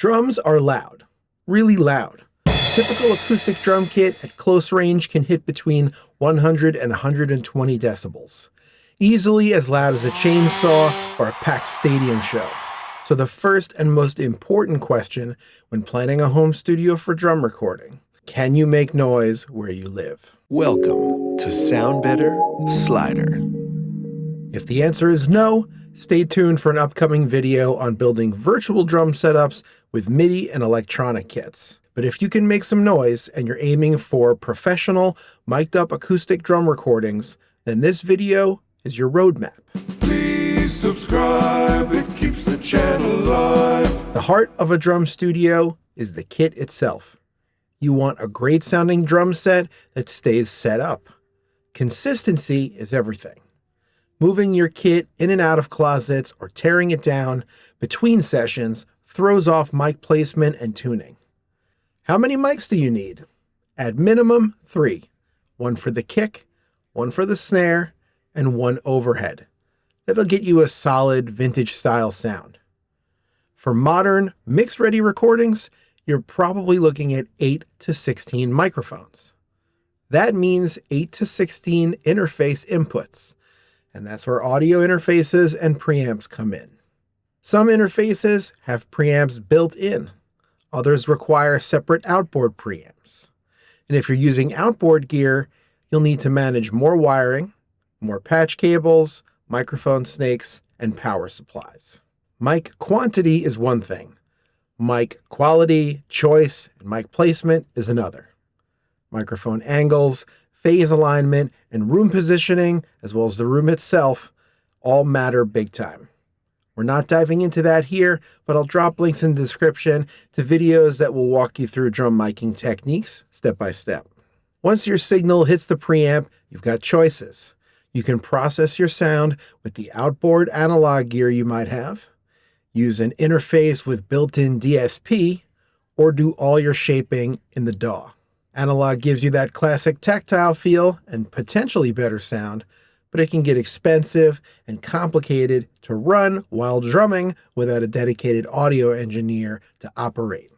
Drums are loud, really loud. A typical acoustic drum kit at close range can hit between 100 and 120 decibels, easily as loud as a chainsaw or a packed stadium show. So the first and most important question when planning a home studio for drum recording: can you make noise where you live? Welcome to Sound Better Slider. If the answer is no, stay tuned for an upcoming video on building virtual drum setups with MIDI and electronic kits. But if you can make some noise and you're aiming for professional, mic'd up acoustic drum recordings, then this video is your roadmap. Please subscribe, it keeps the channel alive. The heart of a drum studio is the kit itself. You want a great sounding drum set that stays set up. Consistency is everything. Moving your kit in and out of closets or tearing it down between sessions throws off mic placement and tuning. How many mics do you need? At minimum, 3. One for the kick, one for the snare, and one overhead. That'll get you a solid vintage style sound. For modern, mix-ready recordings, you're probably looking at 8 to 16 microphones. That means 8 to 16 interface inputs, and that's where audio interfaces and preamps come in. Some interfaces have preamps built in. Others require separate outboard preamps. And if you're using outboard gear, you'll need to manage more wiring, more patch cables, microphone snakes, and power supplies. Mic quantity is one thing. Mic quality, choice, and mic placement is another. Microphone angles, phase alignment, and room positioning, as well as the room itself, all matter big time. We're not diving into that here, but I'll drop links in the description to videos that will walk you through drum miking techniques step by step. Once your signal hits the preamp, you've got choices. You can process your sound with the outboard analog gear you might have, use an interface with built-in DSP, or do all your shaping in the DAW. Analog gives you that classic tactile feel and potentially better sound, but it can get expensive and complicated to run while drumming without a dedicated audio engineer to operate.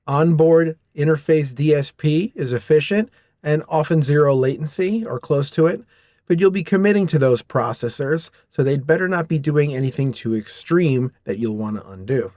Onboard interface DSP is efficient and often zero latency or close to it, but you'll be committing to those processors, so they'd better not be doing anything too extreme that you'll want to undo.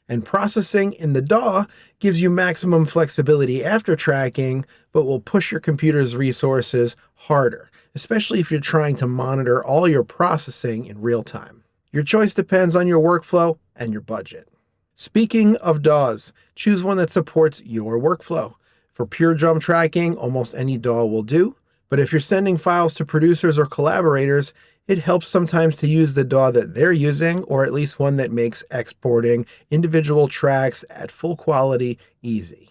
And processing in the DAW gives you maximum flexibility after tracking, but will push your computer's resources harder, especially if you're trying to monitor all your processing in real time. Your choice depends on your workflow and your budget. Speaking of DAWs, choose one that supports your workflow. For pure drum tracking, almost any DAW will do, but if you're sending files to producers or collaborators, it helps sometimes to use the DAW that they're using, or at least one that makes exporting individual tracks at full quality easy.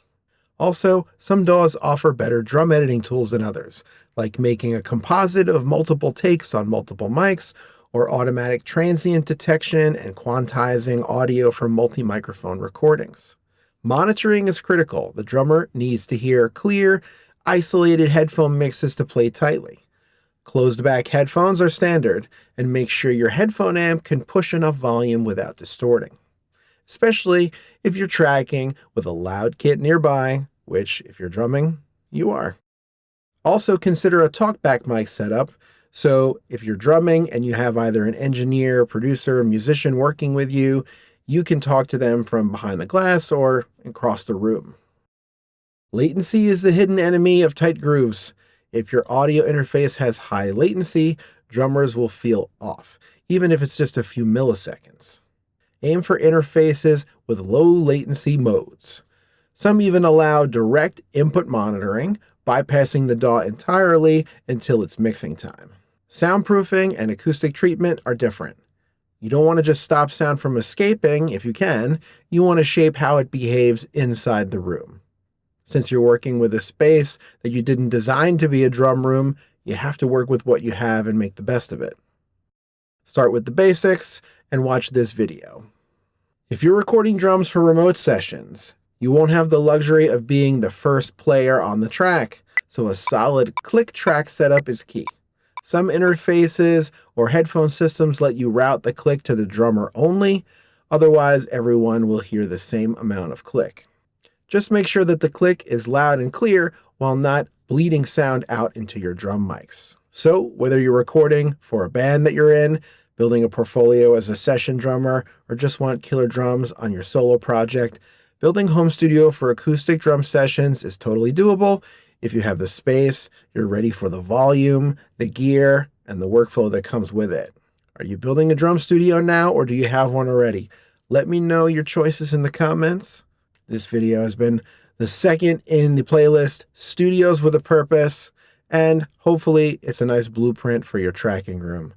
Also, some DAWs offer better drum editing tools than others, like making a composite of multiple takes on multiple mics, or automatic transient detection and quantizing audio for multi-microphone recordings. Monitoring is critical. The drummer needs to hear clear, isolated headphone mixes to play tightly. Closed back headphones are standard, and make sure your headphone amp can push enough volume without distorting, especially if you're tracking with a loud kit nearby, which, if you're drumming, you are. Also consider a talkback mic setup, so if you're drumming and you have either an engineer, producer, musician working with you, you can talk to them from behind the glass or across the room. Latency is the hidden enemy of tight grooves. If your audio interface has high latency, drummers will feel off, even if it's just a few milliseconds. Aim for interfaces with low latency modes. Some even allow direct input monitoring, bypassing the DAW entirely until it's mixing time. Soundproofing and acoustic treatment are different. You don't want to just stop sound from escaping if you can. You want to shape how it behaves inside the room. Since you're working with a space that you didn't design to be a drum room, you have to work with what you have and make the best of it. Start with the basics and watch this video. If you're recording drums for remote sessions, you won't have the luxury of being the first player on the track, so a solid click track setup is key. Some interfaces or headphone systems let you route the click to the drummer only. Otherwise, everyone will hear the same amount of click. Just make sure that the click is loud and clear while not bleeding sound out into your drum mics. So whether you're recording for a band that you're in, building a portfolio as a session drummer, or just want killer drums on your solo project, building a home studio for acoustic drum sessions is totally doable if you have the space, you're ready for the volume, the gear, and the workflow that comes with it. Are you building a drum studio now, or do you have one already? Let me know your choices in the comments. This video has been the second in the playlist, Studios with a Purpose, and hopefully it's a nice blueprint for your tracking room.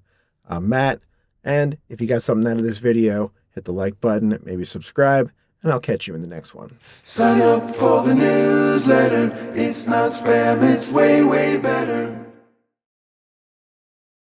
I'm Matt, and if you got something out of this video, hit the like button, maybe subscribe, and I'll catch you in the next one. Sign up for the newsletter. It's not spam, it's way, way better.